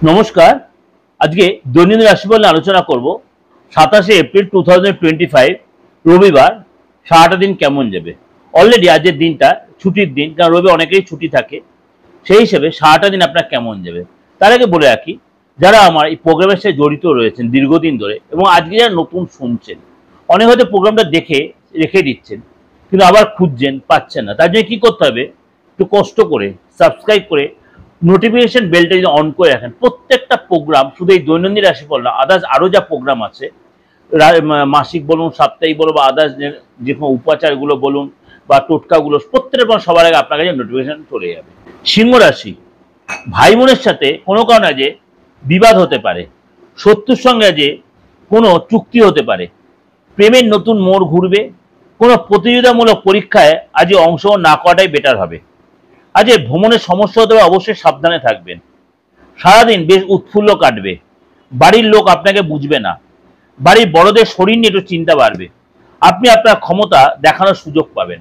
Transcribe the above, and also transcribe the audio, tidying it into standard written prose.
নমস্কার। আজকে দৈনন্দিন রাশিফল নিয়ে আলোচনা করব। 27শে এপ্রিল 2025 রবিবার। সারাটা দিন কেমন যাবে। অলরেডি আজকের দিনটা ছুটির দিন, কারণ রবিবার অনেকেরই ছুটি থাকে। সেই হিসেবে সারাটা দিন আপনার কেমন যাবে। তার আগে বলে রাখি, যারা আমার এই প্রোগ্রামের সাথে জড়িত রয়েছেন দীর্ঘদিন ধরে এবং আজকে যারা নতুন শুনছেন, অনেক হয়তো প্রোগ্রামটা দেখে রেখে দিচ্ছেন, কিন্তু আবার খুঁজছেন, পাচ্ছেন না। তার জন্য কী করতে হবে, একটু কষ্ট করে সাবস্ক্রাইব করে নোটিফিকেশন বেলটা যদি অন করে রাখেন, প্রত্যেকটা প্রোগ্রাম, শুধু এই দৈনন্দিন রাশিফল না, আদার্স আরও যা প্রোগ্রাম আছে, মাসিক বলুন, সাপ্তাহিক বলুন, বা আদার্স যে কোনো উপাচারগুলো বলুন বা টোটকাগুলো, প্রত্যেকটা সবার আগে আপনার কাছে নোটিফিকেশন চলে যাবে। সিংহ রাশি, ভাই বোনের সাথে কোনো কারণে যে বিবাদ হতে পারে, শত্রুর সঙ্গে যে কোনো চুক্তি হতে পারে, প্রেমের নতুন মোড় ঘুরবে, কোনো প্রতিযোগিতামূলক পরীক্ষায় আজ অংশগ্রহণ না করাটাই বেটার হবে। আজ ভ্রমণের সমস্যা হতে পারে, অবশ্যই সাবধানে থাকবেন। সারাদিন বেশ উৎফুল্ল কাটবে। বাড়ির লোক আপনাকে বুঝবে না। বাড়ির বড়দের শরীর নিয়ে একটু চিন্তা বাড়বে। আপনি আপনার ক্ষমতা দেখানোর সুযোগ পাবেন।